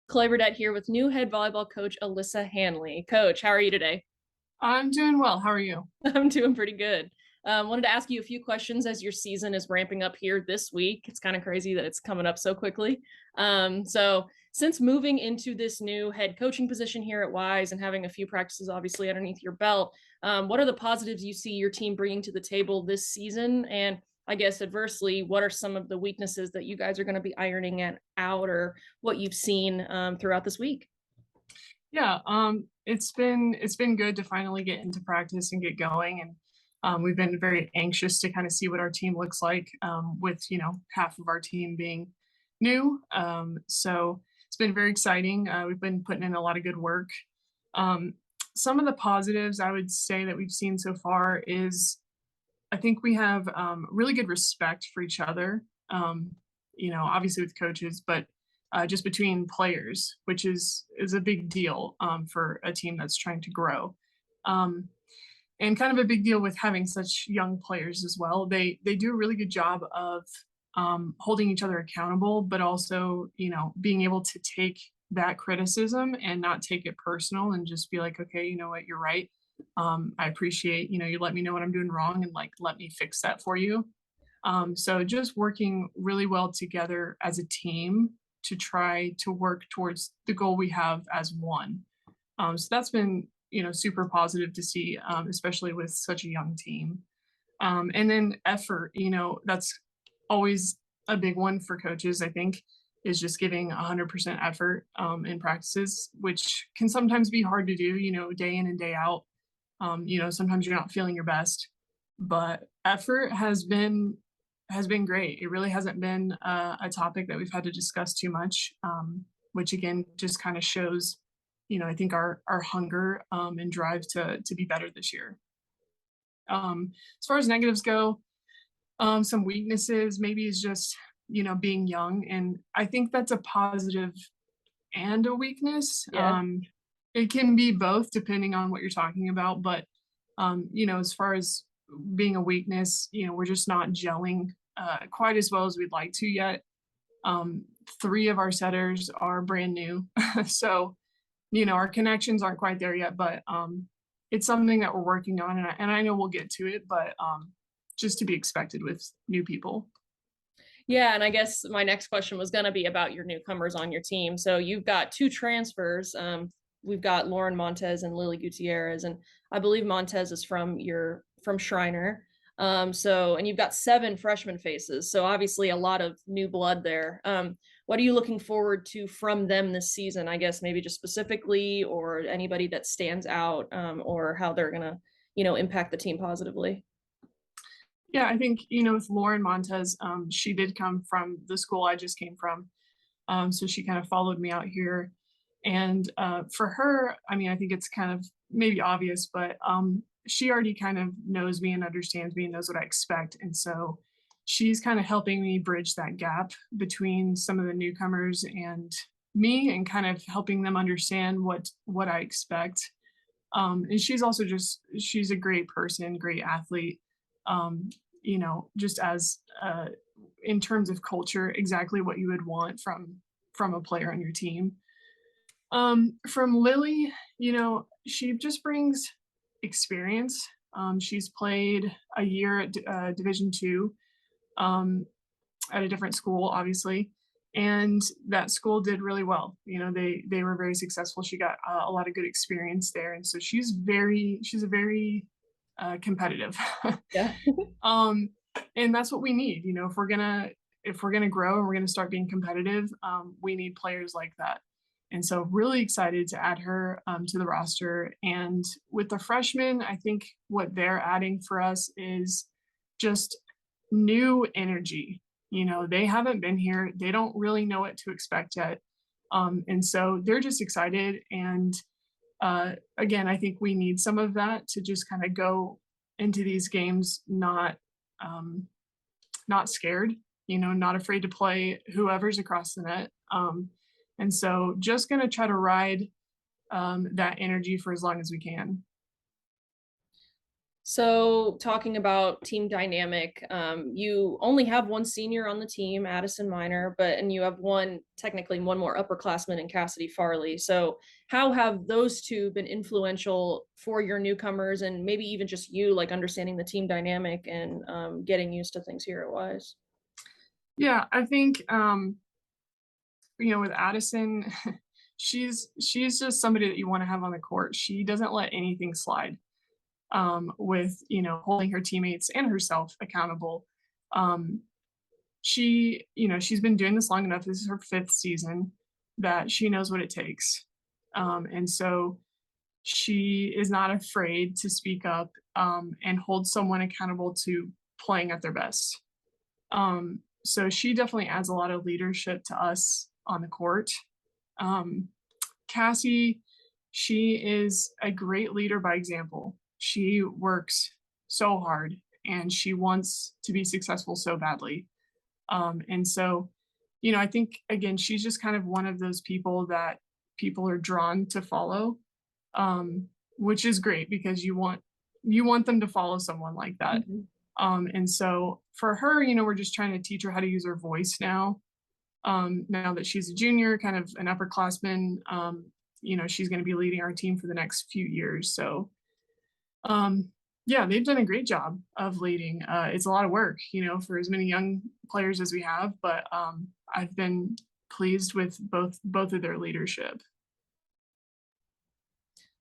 Clay Burdett here with new head volleyball coach Alyssa Hanley. Coach, how are you today? I'm doing well. How are you? I'm doing pretty good. Wanted to ask you a few questions as your season is ramping up here this week. It's kind of crazy that it's coming up so quickly. So since moving into this new head coaching position here at Wise and having a few practices obviously underneath your belt, what are the positives you see your team bringing to the table this season? And I guess adversely, what are some of the weaknesses that you guys are going to be ironing out, or what you've seen throughout this week? Yeah, it's been good to finally get into practice and get going, and we've been very anxious to kind of see what our team looks like, with half of our team being new. So it's been very exciting. We've been putting in a lot of good work. Um, some of the positives I would say that we've seen so far is I think we have really good respect for each other. Obviously with coaches, but just between players, which is a big deal for a team that's trying to grow, um, and kind of a big deal with having such young players as well. They do a really good job of holding each other accountable, but also being able to take that criticism and not take it personal and just be like, okay, you know what, you're right. I appreciate you let me know what I'm doing wrong and like let me fix that for you. So just working really well together as a team to try to work towards the goal we have as one. So that's been, super positive to see, especially with such a young team. And then effort, that's always a big one for coaches, I think, is just giving 100% effort in practices, which can sometimes be hard to do, day in and day out. Sometimes you're not feeling your best, but effort has been great. It really hasn't been a topic that we've had to discuss too much, which again just kind of shows, I think our hunger and drive to be better this year. As far as negatives go, some weaknesses maybe is just being young, and I think that's a positive and a weakness. Yeah. It can be both depending on what you're talking about, but as far as being a weakness, we're just not gelling quite as well as we'd like to yet. Three of our setters are brand new, so our connections aren't quite there yet, but it's something that we're working on, and I know we'll get to it, but just to be expected with new people. Yeah, and I guess my next question was going to be about your newcomers on your team. So you've got two transfers. We've got Lauren Montez and Lily Gutierrez, and I believe Montez is from Shriner. And you've got 7 freshman faces. So obviously a lot of new blood there. What are you looking forward to from them this season? I guess maybe just specifically, or anybody that stands out, or how they're gonna, impact the team positively. Yeah, I think, with Lauren Montez, she did come from the school I just came from. So she kind of followed me out here. And for her, I mean, I think it's kind of maybe obvious, but she already kind of knows me and understands me and knows what I expect. And so she's kind of helping me bridge that gap between some of the newcomers and me, and kind of helping them understand what I expect. And she's a great person, great athlete. Just as in terms of culture, exactly what you would want from a player on your team. From Lily, she just brings experience. She's played a year at Division 2 at a different school, obviously, and that school did really well. They were very successful. She got a lot of good experience there, and so she's a very competitive. Yeah. And that's what we need. If we're gonna grow and we're gonna start being competitive, we need players like that. And so really excited to add her to the roster. And with the freshmen, I think what they're adding for us is just new energy. They haven't been here. They don't really know what to expect yet. And so they're just excited. And again, I think we need some of that to just kind of go into these games not scared, not afraid to play whoever's across the net. And so just going to try to ride that energy for as long as we can. So, talking about team dynamic, you only have one senior on the team, Addison Miner, and you have technically one more upperclassman in Cassidy Farley. So, how have those two been influential for your newcomers, and maybe even just you, like understanding the team dynamic and getting used to things here at Wise? Yeah, I think with Addison, she's just somebody that you want to have on the court. She doesn't let anything slide. With holding her teammates and herself accountable. Um, she's been doing this long enough. This is her 5th season that she knows what it takes, and so she is not afraid to speak up and hold someone accountable to playing at their best. So she definitely adds a lot of leadership to us on the court. Um, Cassie, she is a great leader by example. She works so hard and she wants to be successful so badly. And so, I think again, she's just kind of one of those people that people are drawn to follow, which is great because you want them to follow someone like that. Mhm. And so for her, we're just trying to teach her how to use her voice now. Now that she's a junior, kind of an upperclassman, she's going to be leading our team for the next few years. So, yeah, they've done a great job of leading. It's a lot of work, for as many young players as we have, but I've been pleased with both of their leadership.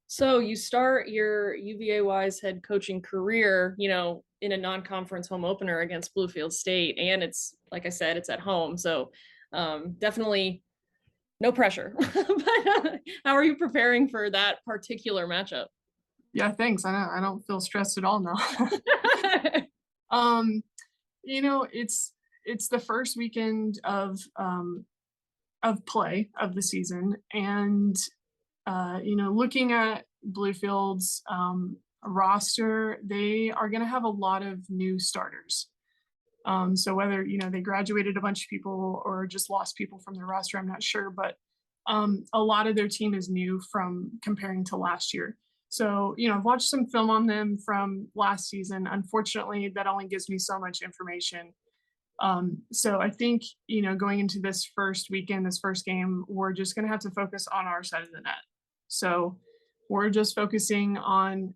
So you start your UVA Wise head coaching career, in a non-conference home opener against Bluefield State, and it's like I said, it's at home. So definitely no pressure. But how are you preparing for that particular matchup? Yeah, thanks. I don't feel stressed at all now. um, it's the first weekend of play of the season, and looking at Bluefield's roster, they are going to have a lot of new starters. So whether they graduated a bunch of people or just lost people from their roster, I'm not sure, but a lot of their team is new from comparing to last year. So I've watched some film on them from last season. Unfortunately, that only gives me so much information. So I think going into this first weekend, this first game, we're just going to have to focus on our side of the net. So we're just focusing on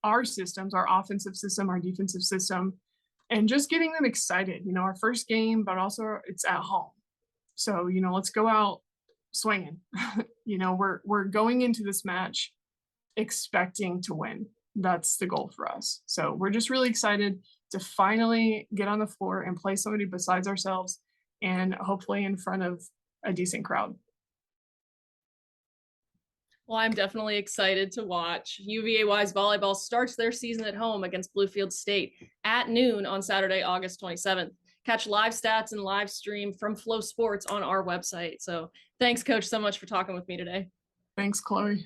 our systems, our offensive system, our defensive system, and just getting them excited. Our first game, but also it's at home. So let's go out swinging. We're going into this match expecting to win. That's the goal for us. So we're just really excited to finally get on the floor and play somebody besides ourselves, and hopefully in front of a decent crowd. Well, I'm definitely excited to watch. UVA Wise Volleyball starts their season at home against Bluefield State at noon on Saturday, August 27th. Catch live stats and live stream from Flow Sports on our website. So thanks, Coach, so much for talking with me today. Thanks, Chloe.